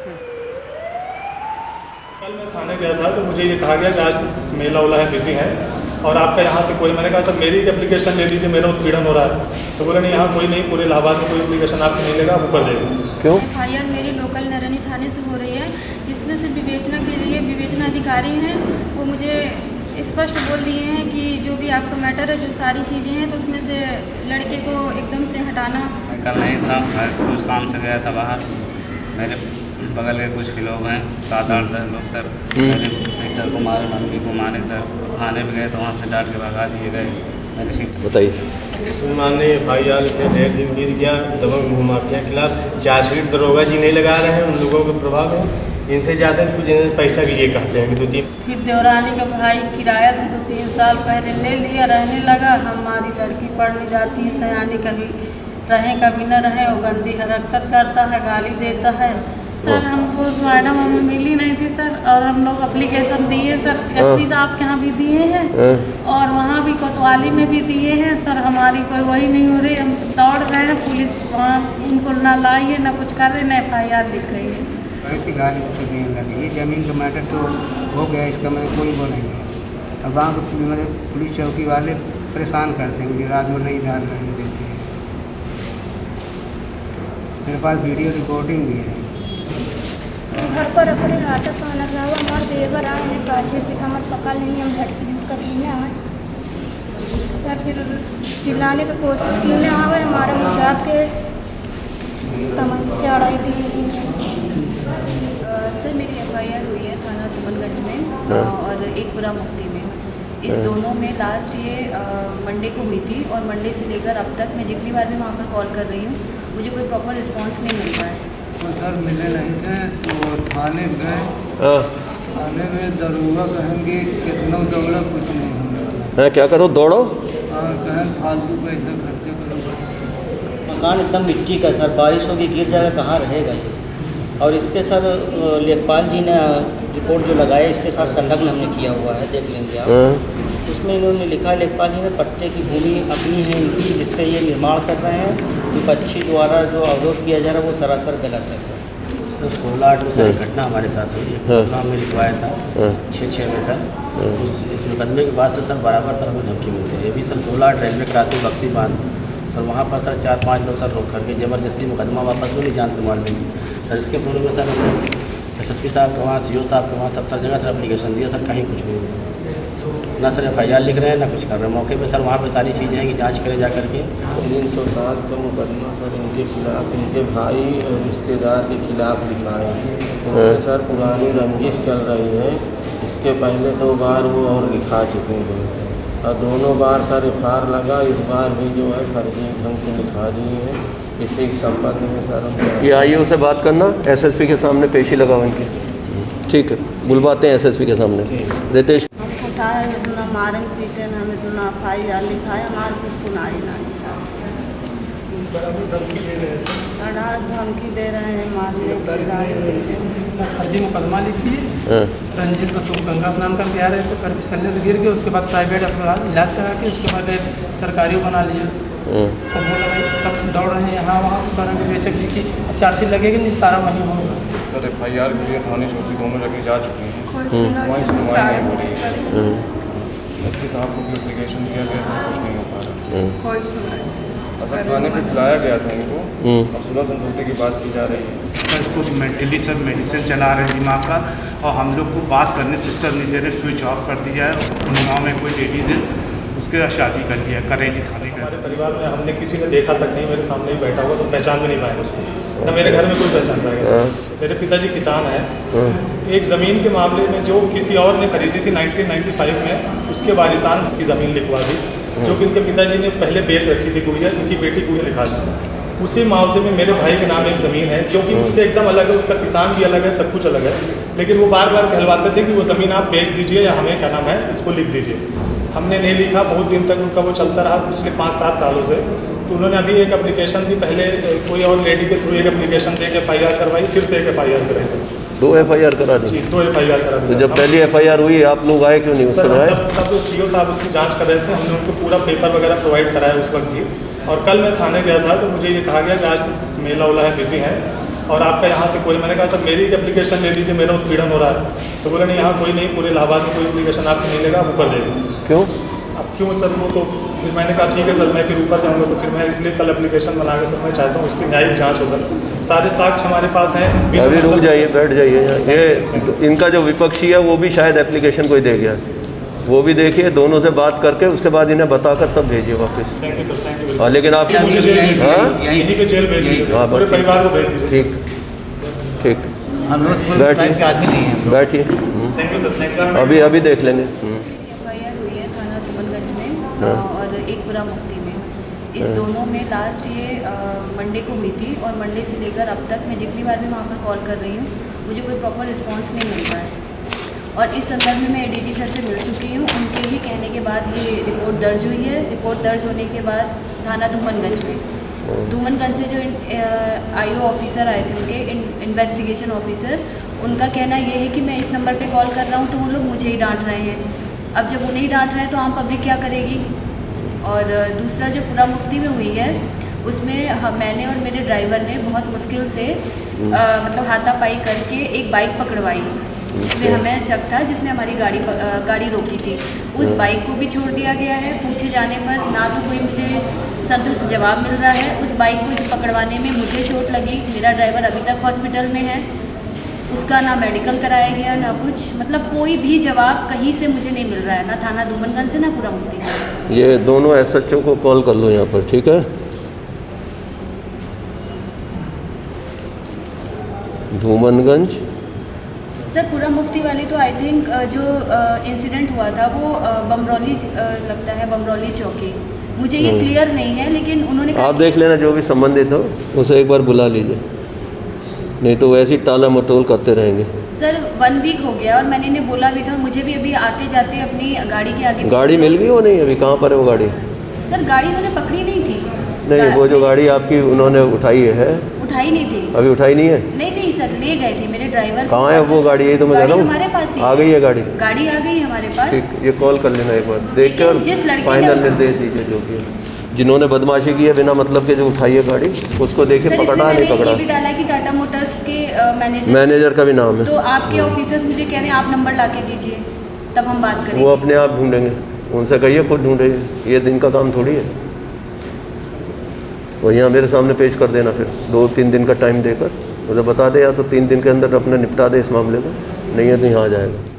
कल मैं थाने गया था तो मुझे ये कहा गया कि आज मेला वाला है, बिजी है और आपका यहाँ से कोई, मैंने कहा सर मेरी एप्लीकेशन ले लीजिए, मेरा उत्पीड़न हो रहा है। तो बोले नहीं, यहाँ कोई नहीं, पूरे इलाहाबाद में कोई एप्लीकेशन आपको नहीं लेगा, आप ऊपर जाइए। क्यों? FIR मेरी लोकल नरनी थाने से हो रही है। इसमें से विवेचना के लिए विवेचना अधिकारी हैं, वो मुझे स्पष्ट बोल दिए हैं कि जो भी आपका मैटर है, जो सारी चीज़ें हैं, तो उसमें से लड़के को एकदम से हटाना। कल नहीं था, मैं कुछ काम से गया था बाहर। मेरे बगल के कुछ लोग हैं, 7-8-10 लोग सर, मेरे सिस्टर को मारे, मम्मी को मारे सर। थाने में गए तो वहाँ से डांट के भगा दिए गए मेरे सिस्टर। बताइए। मानने FIR पे ढेर दिन बीत गया, दबंग भूमाफिया के खिलाफ चार्जशीट दरोगा जी नहीं लगा रहे हैं, उन लोगों के प्रभाव है। इनसे ज़्यादा कुछ पैसा के लिए कहते हैं कि 2-3। फिर देवरानी का भाई किराया से 2-3 साल पहले ले लिया, रहने लगा। हमारी लड़की पढ़ने जाती है, सयानी, कभी रहे कभी न रहे, वो गंदी हरकत करता है, गाली देता है। सर हमको उस मैडम हमें मिली नहीं थी सर, और हम लोग एप्लीकेशन दिए सर, SP साहब के यहाँ भी दिए हैं और वहाँ भी कोतवाली में भी दिए हैं सर। हमारी कोई वही नहीं हो रही, हम दौड़ रहे हैं, पुलिस वहाँ उनको ना लाई है, ना कुछ कर रहे, ना FIR लिख रही है। की गाली तो देने लगे। ये ज़मीन का मैटर तो हो गया, इसका मतलब कोई वो नहीं है। और गाँव के मतलब पुलिस चौकी वाले परेशान करते हैं, मुझे रात में नहीं डालने देते हैं। मेरे पास वीडियो रिकॉर्डिंग भी है। घर पर अपने हाथ से लगा हुआ हमारे देवर आए हैं, पाछे से कमर पकड़ नहीं, हम लड़की कभी आए सर। फिर चिल्लाने की कोशिश की ना आवे, हमारे मुझे के तमंचा चढ़ाई दी। सर मेरी FIR हुई है थाना तुमनगंज में और एकपुरा मुफ्ती में। इस दोनों में लास्ट ये मंडे को हुई थी और मंडे से लेकर अब तक मैं जितनी बार भी वहाँ पर कॉल कर रही हूँ, मुझे कोई प्रॉपर रिस्पांस नहीं मिल रहा है। तो सर मिले नहीं थे तो थाने गए, थाने में दरोगा कहेंगे कितना दौड़ा, कुछ नहीं होने वाला। क्या करो, दौड़ो? हाँ, कहें फालतू पैसा खर्चा करो बस। मकान एकदम मिट्टी का सर, बारिश होगी गिर जाएगा, कहाँ रहेगा ये। और इस पर सर लेखपाल जी ने रिपोर्ट जो लगाया, इसके साथ संलग्न हमने किया हुआ है, देख लेंगे आप। उसमें इन्होंने लिखा है, लेखपाल जी ने, पट्टे की भूमि अपनी है इनकी, जिस पर ये निर्माण कर रहे हैं। विपक्षी द्वारा जो अवरोध किया जा रहा है वो सरासर गलत है सर। सर 16/8 में सर घटना हमारे साथ हुई है, मुकदमा में लिखवाया था 6-6 में सर। इस मुकदमे के बाद से सर बराबर सर हमें धमकी मिलती है। अभी सर 16/8 रेलवे क्रॉसिंग बक्सी बांध सर, वहाँ पर सर 4-5 लोग सर रोक करके ज़बरदस्ती मुकदमा वापस में नहीं, जान से मार देंगे सर। इसके पूर्व में सर हमने SSP साहब के वहाँ, CO साहब के वहाँ सब जगह सर एप्लीकेशन दिया सर, कहीं कुछ नहीं हुआ। ना सर FIR लिख रहे हैं, ना कुछ कर रहे हैं। मौके पे सर वहाँ पे सारी चीज़ें हैं कि जांच करें जा करके। 307 का मुकदमा सर इनके खिलाफ, इनके भाई और रिश्तेदार के खिलाफ लिखा है। इनसे सर पुरानी रंजिश चल रही है। इसके पहले 2 बार वो और लिखा चुके हैं और दोनों बार सर FIR लगा। इस बार भी जो है फर्जी ढंग से लिखा दिए हैं। इसी के संबंध में सर ये आइए उसे बात करना, SSP के सामने पेशी लगाओ इनकी। ठीक है, बुलवाते हैं SSP के सामने। रितेश इतना मारन पीटन, हमें इतना FIR लिखा है, हमारे कुछ सुनाई नहीं साहब। धमकी दे रहे हैं, मारने की गाली दे रहे हैं। फर्जी मुकदमा लिखी है, रंजित बस गंगा स्नान करके आ रहे थे, कर फिसलने से गिर गए, उसके बाद प्राइवेट अस्पताल इलाज करा के उसके बाद सरकारी बना लिया। तो वो लोग सब दौड़ रहे हैं यहाँ वहाँ, तो करेंगे विवेचक जी की अब चार्जशीट लगेगी, निस्तारा वहीं होगा। सर FIR के लिए थाने चौकी दोनों जगह जा चुकी हैं, वहीं सुनवाई नहीं हो रही है। SP साहब को भी एप्लीकेशन दिया गया, सर कुछ नहीं हो पा रहा। सर थाने पे बुलाया गया था इनको और सुलह समझौते की बात की जा रही है। सर इसको मेंटली सर मेडिसिन चला रहे दिमाग का, और हम लोग को बात करने सिस्टर नहीं दे रहे, स्विच ऑफ कर दिया है। गाँव में कोई लेडीज़ है, उसके शादी कर लिया करेली थाने का। हमारे परिवार में हमने किसी ने देखा तक नहीं, मेरे सामने ही बैठा हुआ, तो पहचान भी नहीं पाएंगे उसको, ना मेरे घर में कोई पहचान पाएगा। मेरे पिताजी किसान हैं। एक ज़मीन के मामले में जो किसी और ने खरीदी थी 1995 में, उसके वारिसान की ज़मीन लिखवा दी, जो कि उनके पिताजी ने पहले बेच रखी थी गुड़िया, उनकी बेटी को लिखा दी। उसी मुआवजे में मेरे भाई के नाम एक ज़मीन है, जो कि उससे एकदम अलग है, उसका किसान भी अलग है, सब कुछ अलग है। लेकिन वो बार बार कहलवाते थे कि वो ज़मीन आप बेच दीजिए या हमें क्या नाम है इसको लिख दीजिए। हमने नहीं लिखा, बहुत दिन तक उनका वो चलता रहा, पिछले 5-7 सालों से। तो उन्होंने अभी एक एप्लीकेशन दी, पहले कोई और लेडी के थ्रू एक एप्लीकेशन दे के FIR करवाई, फिर से एक FIR कराई सर। 2 FIR करा दी? जी 2 FIR करा दी। तो जब पहली FIR हुई आप लोग आए क्यों नहीं उस समय? तब तो CO साहब उसकी जांच कर रहे थे, हमने उनको पूरा पेपर वगैरह प्रोवाइड कराया उस वक्त भी। और कल मैं थाने गया था तो मुझे ये कहा गया कि आज मेला वाला है, बिजी है और आपका यहाँ से कोई, मैंने कहा सर मेरी एप्लीकेशन दे दीजिए, मेरा उत्पीड़न हो रहा है। तो बोले नहीं यहाँ कोई नहीं, पूरे इलाहाबाद में कोई एप्लीकेशन आपको नहीं लेगा, आप ऊपर लेगा। क्यों? अब क्यों सर? वो तो फिर मैंने कहा ठीक है सर, मैं फिर ऊपर जाऊँगा। तो फिर मैं इसलिए कल एप्लीकेशन बना के सर मैं चाहता हूँ उसकी न्यायिक जाँच हो सर। सारे साक्ष्य हमारे पास हैं। अभी रुक जाइए, बैठ जाइए। ये इनका जो विपक्षी है वो भी शायद एप्लीकेशन कोई दे गया, वो भी देखिए, दोनों से बात करके उसके बाद इन्हें बताकर तब भेजिए वापस। Thank you sir, thank you. हाँ, लेकिन आप यहीं पे जेल भेज दीजिए, हाँ, पूरे परिवार को भेज दीजिए। ठीक ठीक, हम लोग कोई टाइप के आदमी नहीं हैं। बैठिए, thank you sir, thank you. अभी देख लेंगे। FIR हुई है थाना धूमनगंज में और एक पूरा मुफ्ती में। इस दोनों में लास्ट ये मंडे को हुई थी और मंडे से लेकर अब तक मैं जितनी बार भी वहाँ पर कॉल कर रही हूँ मुझे कोई प्रॉपर रिस्पांस नहीं मिल रहा है। और इस संदर्भ में मैं ADG सर से मिल चुकी हूँ। उनके ही कहने के बाद ये रिपोर्ट दर्ज हुई है। रिपोर्ट दर्ज होने के बाद थाना धूमनगंज में, धूमनगंज से जो IO ऑफिसर आए थे, उनके इन्वेस्टिगेशन ऑफिसर, उनका कहना ये है कि मैं इस नंबर पे कॉल कर रहा हूँ तो वो लोग मुझे ही डांट रहे हैं। अब जब उन्हें ही डांट रहे हैं तो आम पब्लिक क्या करेगी। और दूसरा जो पूरा मुफ्ती में हुई है उसमें मैंने और मेरे ड्राइवर ने बहुत मुश्किल से मतलब हाथापाई करके एक बाइक पकड़वाई जिसमें हमें शक था, जिसने हमारी गाड़ी रोकी थी। उस बाइक को भी छोड़ दिया गया है। पूछे जाने पर ना तो कोई मुझे संतुष्ट जवाब मिल रहा है। उस बाइक को जो पकड़वाने में मुझे चोट लगी, मेरा ड्राइवर अभी तक हॉस्पिटल में है, उसका ना मेडिकल कराया गया ना कुछ, मतलब कोई भी जवाब कहीं से मुझे नहीं मिल रहा है, ना थाना धूमनगंज से ना पूरा मुफ्ती से। ये दोनों SHO को कॉल कर लो यहाँ पर, ठीक है? धूमनगंज सर पूरा मुफ्ती वाली तो आई थिंक जो इंसिडेंट हुआ था वो बमरौली लगता है, बमरौली चौकी। मुझे ये क्लियर नहीं है, लेकिन उन्होंने आप देख लेना जो भी संबंधित हो उसे एक बार बुला लीजिए, नहीं तो वैसे ही टाला मटोल करते रहेंगे। सर 1 वीक हो गया और मैंने इन्हें बोला भी था और मुझे भी अभी आते जाते अपनी गाड़ी के आगे गाड़ी मिल गई वो नहीं? अभी कहाँ पर है वो गाड़ी? सर गाड़ी उन्होंने पकड़ी नहीं थी। नहीं, वो जो गाड़ी आपकी उन्होंने उठाई है, उठाई नहीं थी अभी उठाई नहीं है? नहीं सर, ले गए थे मेरे ड्राइवर। कहाँ है वो गाड़ी? यही तो मैं कह रहा हूँ, हमारे पास ही आ गई है गाड़ी आ गई हमारे पास। ठीक, ये कॉल कर लेना एक बार, देख के और फाइनल निर्देश दीजिए जो भी है। जिन्होंने बदमाशी की है बिना मतलब के जो उठाई है गाड़ी, उसको देखिए पकड़ा है नहीं पकड़ा। ये भी डाला है कि टाटा मोटर्स के मैनेजर का भी नाम है। तो आपके ऑफिसर्स मुझे कह रहे हैं आप नंबर ला के दीजिए तब हम बात करेंगे। वो अपने आप ढूंढेंगे, उनसे कहिए खुद ढूंढेंगे, ये दिन का काम थोड़ी है। वो यहाँ मेरे सामने पेश कर देना, फिर 2-3 दिन का टाइम देकर मुझे बता दे, या तो 3 दिन के अंदर अपना निपटा दे इस मामले को, नहीं है तो यहाँ आ जाएगा।